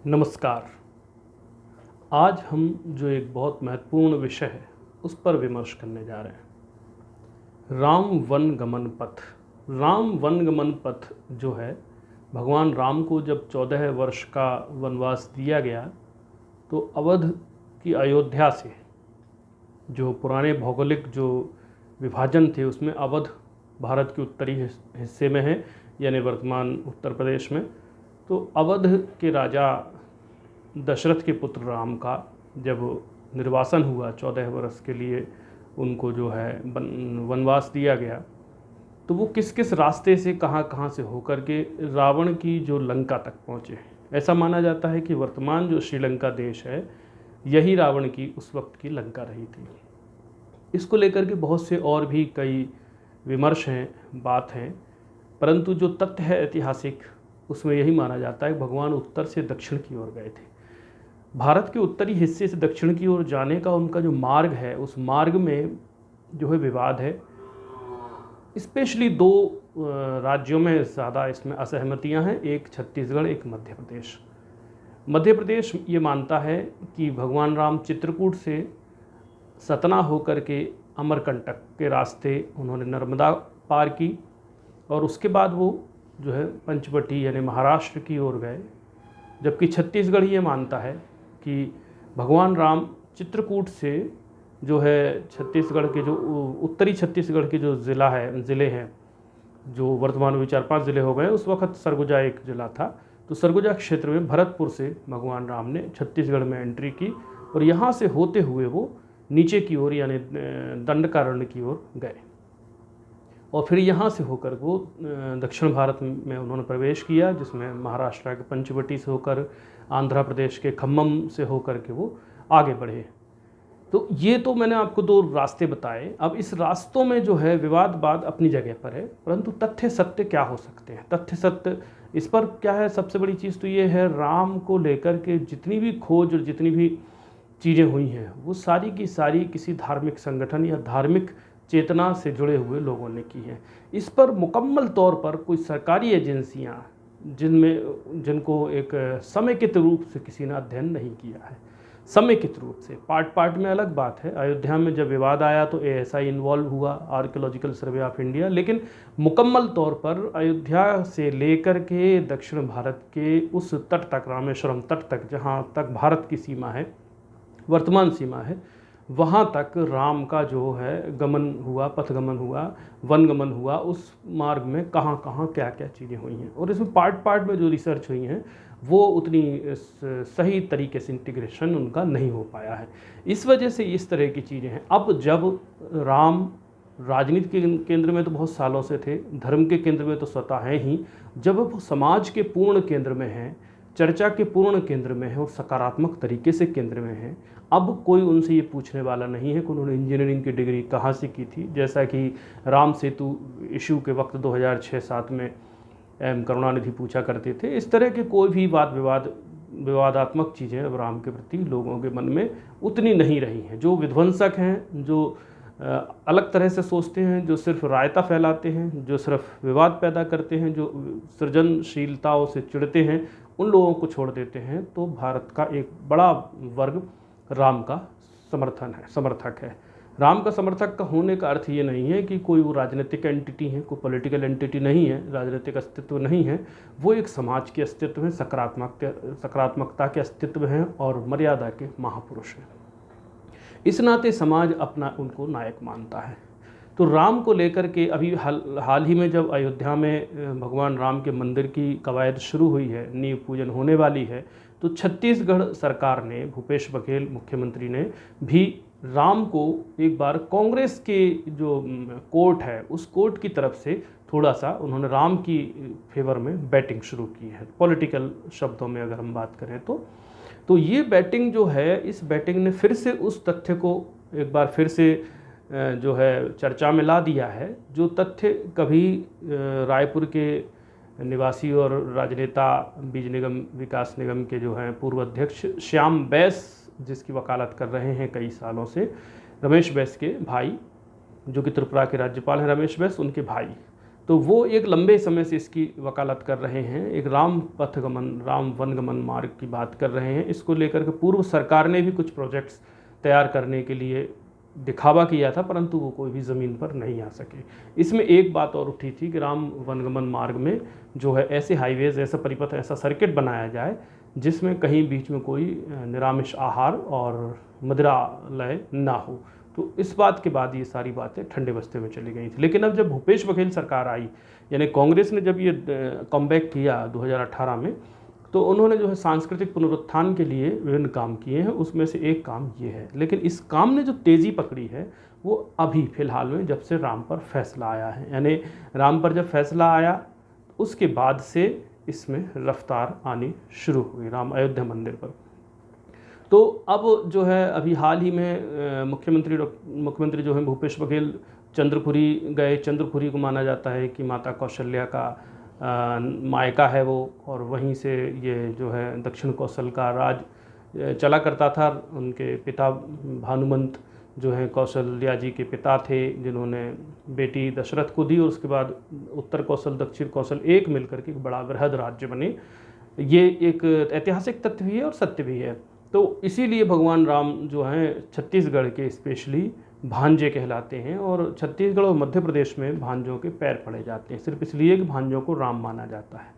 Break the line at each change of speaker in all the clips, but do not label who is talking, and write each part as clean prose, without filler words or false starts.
नमस्कार। आज हम जो एक बहुत महत्वपूर्ण विषय है उस पर विमर्श करने जा रहे हैं। राम वन गमन पथ। राम वन गमन पथ जो है, भगवान राम को जब 14 वर्ष का वनवास दिया गया तो अवध की अयोध्या से, जो पुराने भौगोलिक जो विभाजन थे उसमें अवध भारत के उत्तरी हिस्से में है, यानी वर्तमान उत्तर प्रदेश में। तो अवध के राजा दशरथ के पुत्र राम का जब निर्वासन हुआ 14 वर्ष के लिए, उनको जो है वनवास दिया गया, तो वो किस किस रास्ते से कहाँ से होकर के रावण की जो लंका तक पहुँचे। ऐसा माना जाता है कि वर्तमान जो श्रीलंका देश है यही रावण की उस वक्त की लंका रही थी। इसको लेकर के बहुत से और भी कई विमर्श हैं, बात हैं, परंतु जो तथ्य है ऐतिहासिक उसमें यही माना जाता है कि भगवान उत्तर से दक्षिण की ओर गए थे। भारत के उत्तरी हिस्से से दक्षिण की ओर जाने का उनका जो मार्ग है, उस मार्ग में जो है विवाद है। स्पेशली दो राज्यों में ज़्यादा इसमें असहमतियां हैं, एक छत्तीसगढ़, एक मध्य प्रदेश। मध्य प्रदेश ये मानता है कि भगवान राम चित्रकूट से सतना होकर के अमरकंटक के रास्ते उन्होंने नर्मदा पार की और उसके बाद वो जो है पंचवटी यानी महाराष्ट्र की ओर गए। जबकि छत्तीसगढ़ ये मानता है कि भगवान राम चित्रकूट से जो है छत्तीसगढ़ के जो उत्तरी छत्तीसगढ़ के जो ज़िले हैं, जो वर्तमान में 4-5 ज़िले हो गए, उस वक्त सरगुजा एक ज़िला था, तो सरगुजा क्षेत्र में भरतपुर से भगवान राम ने छत्तीसगढ़ में एंट्री की और यहाँ से होते हुए वो नीचे की ओर यानी दंडकारण्य की ओर गए और फिर यहाँ से होकर वो दक्षिण भारत में उन्होंने प्रवेश किया, जिसमें महाराष्ट्र के पंचवटी से होकर आंध्र प्रदेश के खम्मम से होकर के वो आगे बढ़े। तो ये तो मैंने आपको दो रास्ते बताए। अब इस रास्तों में जो है विवाद अपनी जगह पर है, परंतु तथ्य सत्य क्या हो सकते हैं, तथ्य सत्य इस पर क्या है। सबसे बड़ी चीज़ तो ये है, राम को लेकर के जितनी भी खोज और जितनी भी चीज़ें हुई हैं वो सारी की सारी किसी धार्मिक संगठन या धार्मिक चेतना से जुड़े हुए लोगों ने की है। इस पर मुकम्मल तौर पर कोई सरकारी एजेंसियां जिनको एक समेकित रूप से किसी ने अध्ययन नहीं किया है, समेकित रूप से पार्ट में अलग बात है। अयोध्या में जब विवाद आया तो ASI इन्वॉल्व हुआ, आर्कियोलॉजिकल सर्वे ऑफ इंडिया, लेकिन मुकम्मल तौर पर अयोध्या से लेकर के दक्षिण भारत के उस तट तक, रामेश्वरम तट तक, जहाँ तक भारत की सीमा है, वर्तमान सीमा है, वहाँ तक राम का जो है गमन हुआ, पथगमन हुआ, वनगमन हुआ। उस मार्ग में कहाँ क्या चीज़ें हुई हैं और इसमें पार्ट में जो रिसर्च हुई हैं वो उतनी सही तरीके से इंटीग्रेशन उनका नहीं हो पाया है। इस वजह से इस तरह की चीज़ें हैं। अब जब राम राजनीति के केंद्र में तो बहुत सालों से थे, धर्म के केंद्र में तो स्वतः हैं ही, जब वो समाज के पूर्ण केंद्र में हैं, चर्चा के पूर्ण केंद्र में है और सकारात्मक तरीके से केंद्र में है, अब कोई उनसे ये पूछने वाला नहीं है कि उन्होंने इंजीनियरिंग की डिग्री कहाँ से की थी। जैसा कि राम सेतु इशू के वक्त 2006-07 में करुणानिधि पूछा करते थे, इस तरह के कोई भी विवादात्मक चीज़ें अब राम के प्रति लोगों के मन में उतनी नहीं रही हैं। जो विध्वंसक हैं, जो अलग तरह से सोचते हैं, जो सिर्फ रायता फैलाते हैं, जो सिर्फ विवाद पैदा करते हैं, जो सृजनशीलताओं से चिढ़ते हैं, उन लोगों को छोड़ देते हैं तो भारत का एक बड़ा वर्ग राम का समर्थक है। राम का समर्थक का होने का अर्थ ये नहीं है कि कोई वो राजनीतिक एंटिटी है, कोई पॉलिटिकल एंटिटी नहीं है, राजनीतिक अस्तित्व नहीं है, वो एक समाज के अस्तित्व है, सकारात्मकता के अस्तित्व हैं और मर्यादा के महापुरुष हैं। इस नाते समाज अपना उनको नायक मानता है। तो राम को लेकर के अभी हाल ही में जब अयोध्या में भगवान राम के मंदिर की कवायद शुरू हुई है, नींव पूजन होने वाली है, तो छत्तीसगढ़ सरकार ने, भूपेश बघेल मुख्यमंत्री ने भी राम को एक बार कांग्रेस के जो कोर्ट है उस कोर्ट की तरफ से थोड़ा सा उन्होंने राम की फेवर में बैटिंग शुरू की है। पॉलिटिकल शब्दों में अगर हम बात करें तो ये बैटिंग जो है, इस बैटिंग ने फिर से उस तथ्य को एक बार फिर से जो है चर्चा में ला दिया है, जो तथ्य कभी रायपुर के निवासी और राजनेता बीज निगम विकास निगम के जो हैं पूर्व अध्यक्ष श्याम बैस, जिसकी वकालत कर रहे हैं कई सालों से, रमेश बैस के भाई, जो कि त्रिपुरा के राज्यपाल हैं रमेश बैस, उनके भाई तो वो एक लंबे समय से इसकी वकालत कर रहे हैं, एक राम वनगमन मार्ग की बात कर रहे हैं। इसको लेकर के पूर्व सरकार ने भी कुछ प्रोजेक्ट्स तैयार करने के लिए दिखावा किया था, परंतु वो कोई भी ज़मीन पर नहीं आ सके। इसमें एक बात और उठी थी कि राम वनगमन मार्ग में जो है ऐसे हाईवेज़, ऐसा परिपथ, ऐसा सर्किट बनाया जाए जिसमें कहीं बीच में कोई निरामिष आहार और मदिरालय ना हो। तो इस बात के बाद ये सारी बातें ठंडे बस्ते में चली गई थी। लेकिन अब जब भूपेश बघेल सरकार आई, यानी कांग्रेस ने जब ये कमबैक किया 2018 में, तो उन्होंने जो है सांस्कृतिक पुनरुत्थान के लिए विभिन्न काम किए हैं, उसमें से एक काम ये है। लेकिन इस काम ने जो तेज़ी पकड़ी है वो अभी फ़िलहाल में जब से राम पर फैसला आया है, यानी राम पर जब फैसला आया उसके बाद से इसमें रफ्तार आनी शुरू हुई राम अयोध्या मंदिर पर। तो अब जो है अभी हाल ही में मुख्यमंत्री जो है भूपेश बघेल चंद्रपुरी गए। चंद्रपुरी को माना जाता है कि माता कौशल्या का मायका है वो, और वहीं से ये जो है दक्षिण कौशल का राज चला करता था। उनके पिता भानुमंत जो हैं कौशल्या जी के पिता थे, जिन्होंने बेटी दशरथ को दी, और उसके बाद उत्तर कौशल दक्षिण कौशल एक मिलकर के एक बड़ा वृहद राज्य बने। ये एक ऐतिहासिक तथ्य भी है और सत्य भी है। तो इसीलिए भगवान राम जो हैं छत्तीसगढ़ के स्पेशली भांजे कहलाते हैं, और छत्तीसगढ़ और मध्य प्रदेश में भांजों के पैर पड़े जाते हैं, सिर्फ इसलिए कि भांजों को राम माना जाता है,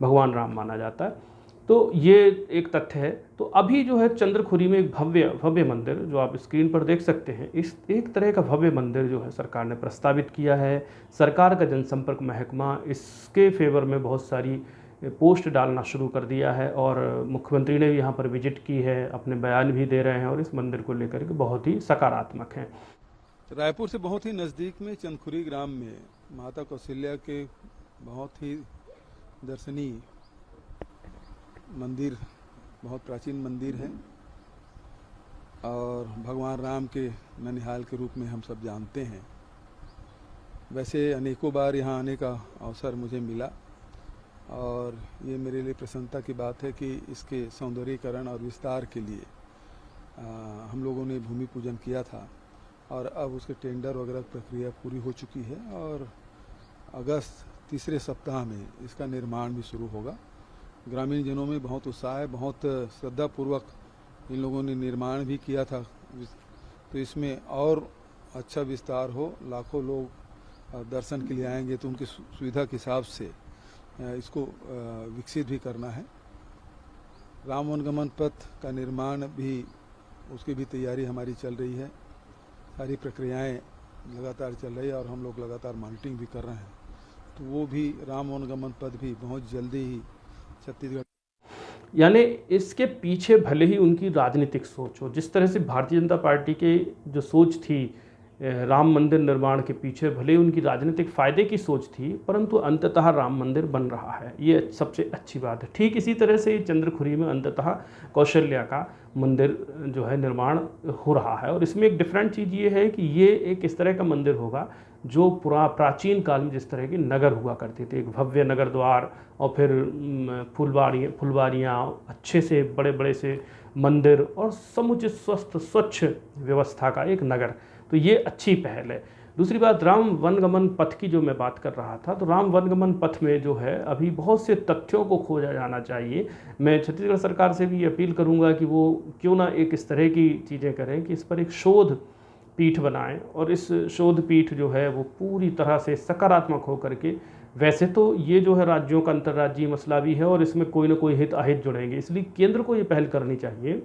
भगवान राम माना जाता है। तो ये एक तथ्य है। तो अभी जो है चंद्रखुरी में एक भव्य मंदिर जो आप स्क्रीन पर देख सकते हैं, इस एक तरह का भव्य मंदिर जो है सरकार ने प्रस्तावित किया है। सरकार का जनसंपर्क महकमा इसके फेवर में बहुत सारी पोस्ट डालना शुरू कर दिया है, और मुख्यमंत्री ने भी यहाँ पर विजिट की है, अपने बयान भी दे रहे हैं, और इस मंदिर को लेकर के बहुत ही सकारात्मक हैं।
रायपुर से बहुत ही नज़दीक में चंदखुरी ग्राम में माता कौशल्या के बहुत ही दर्शनीय मंदिर, बहुत प्राचीन मंदिर है, और भगवान राम के ननिहाल के रूप में हम सब जानते हैं। वैसे अनेकों बार यहाँ आने का अवसर मुझे मिला, और ये मेरे लिए प्रसन्नता की बात है कि इसके सौंदर्यीकरण और विस्तार के लिए हम लोगों ने भूमि पूजन किया था, और अब उसके टेंडर वगैरह प्रक्रिया पूरी हो चुकी है, और अगस्त तीसरे सप्ताह में इसका निर्माण भी शुरू होगा। ग्रामीण जनों में बहुत उत्साह है, बहुत श्रद्धापूर्वक इन लोगों ने निर्माण भी किया था। तो इसमें और अच्छा विस्तार हो, लाखों लोग दर्शन के लिए आएंगे, तो उनकी सुविधा के हिसाब से इसको विकसित भी करना है। राम वनगमन पथ का निर्माण भी, उसकी भी तैयारी हमारी चल रही है, सारी प्रक्रियाएं लगातार चल रही है, और हम लोग लगातार मॉनिटरिंग भी कर रहे हैं। तो वो भी राम वनगमन पथ भी बहुत जल्दी ही छत्तीसगढ़,
यानी इसके पीछे भले ही उनकी राजनीतिक सोच हो, जिस तरह से भारतीय जनता पार्टी के जो सोच थी राम मंदिर निर्माण के पीछे भले उनकी राजनीतिक फ़ायदे की सोच थी, परंतु अंततः राम मंदिर बन रहा है, ये सबसे अच्छी बात है। ठीक इसी तरह से चंद्रखुरी में अंततः कौशल्या का मंदिर जो है निर्माण हो रहा है, और इसमें एक डिफरेंट चीज़ ये है कि ये एक इस तरह का मंदिर होगा जो प्राचीन काल में जिस तरह के नगर हुआ करते थे, एक भव्य नगर द्वार, और फिर फुलवारियाँ, अच्छे से बड़े बड़े से मंदिर, और समुचित स्वस्थ स्वच्छ व्यवस्था का एक नगर। तो ये अच्छी पहल है। दूसरी बात, राम वनगमन पथ की जो मैं बात कर रहा था, तो राम वनगमन पथ में जो है अभी बहुत से तथ्यों को खोजा जाना चाहिए। मैं छत्तीसगढ़ सरकार से भी अपील करूंगा कि वो क्यों ना एक इस तरह की चीज़ें करें कि इस पर एक शोध पीठ बनाएं, और इस शोध पीठ जो है वो पूरी तरह से सकारात्मक होकर के, वैसे तो ये जो है राज्यों का अंतर्राज्यीय मसला भी है, और इसमें कोई ना कोई हित अहित जुड़ेंगे, इसलिए केंद्र को ये पहल करनी चाहिए,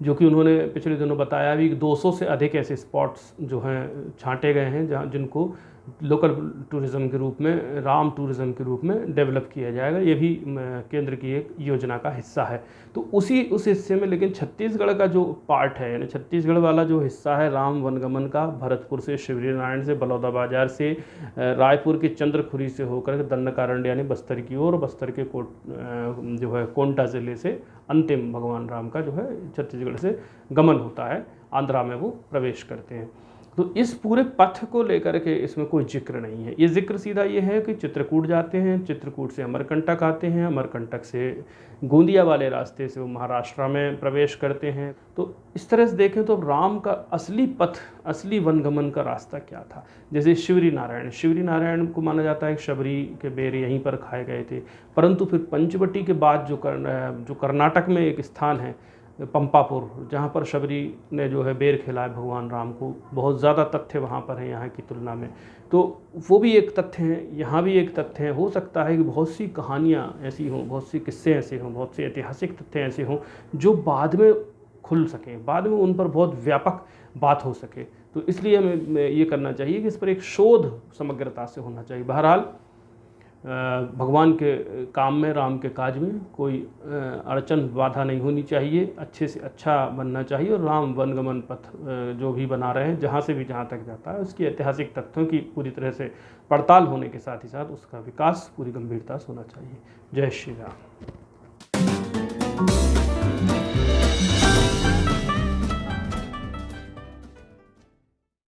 जो कि उन्होंने पिछले दिनों बताया भी 200 से अधिक ऐसे स्पॉट्स जो हैं छांटे गए हैं, जहाँ जिनको लोकल टूरिज़्म के रूप में, राम टूरिज़्म के रूप में डेवलप किया जाएगा। ये भी केंद्र की एक योजना का हिस्सा है। तो उस हिस्से में, लेकिन छत्तीसगढ़ का जो पार्ट है, यानी छत्तीसगढ़ वाला जो हिस्सा है राम वनगमन का, भरतपुर से, शिवरीनारायण से, बलौदाबाजार से, रायपुर के चंद्रखुरी से होकर दंडकारंड यानी बस्तर की ओर, बस्तर के जो है कोंटा ज़िले से अंतिम भगवान राम का जो है छत्तीसगढ़ से गमन होता है, आंध्रा में वो प्रवेश करते हैं। तो इस पूरे पथ को लेकर के इसमें कोई जिक्र नहीं है। ये जिक्र सीधा ये है कि चित्रकूट जाते हैं, चित्रकूट से अमरकंटक आते हैं, अमरकंटक से गोंदिया वाले रास्ते से वो महाराष्ट्र में प्रवेश करते हैं। तो इस तरह से देखें तो राम का असली पथ, असली वनगमन का रास्ता क्या था। जैसे शिवरी नारायण को माना जाता है कि शबरी के बेर यहीं पर खाए गए थे, परंतु फिर पंचवटी के बाद जो कर्नाटक में एक स्थान है पंपापुर, जहाँ पर शबरी ने जो है बेर खिलाए भगवान राम को, बहुत ज़्यादा तथ्य वहाँ पर हैं यहाँ की तुलना में। तो वो भी एक तथ्य हैं, यहाँ भी एक तथ्य है। हो सकता है कि बहुत सी कहानियाँ ऐसी हों, बहुत सी किस्से ऐसे हों, बहुत से ऐतिहासिक तथ्य ऐसे हों जो बाद में खुल सकें, बाद में उन पर बहुत व्यापक बात हो सके। तो इसलिए हमें ये करना चाहिए कि इस पर एक शोध समग्रता से होना चाहिए। बहरहाल भगवान के काम में, राम के काज में कोई अड़चन बाधा नहीं होनी चाहिए, अच्छे से अच्छा बनना चाहिए। और राम वनगमन पथ जो भी बना रहे हैं, जहाँ से भी जहाँ तक जाता है, उसकी ऐतिहासिक तथ्यों की पूरी तरह से पड़ताल होने के साथ ही साथ उसका विकास पूरी गंभीरता से होना चाहिए। जय श्री राम।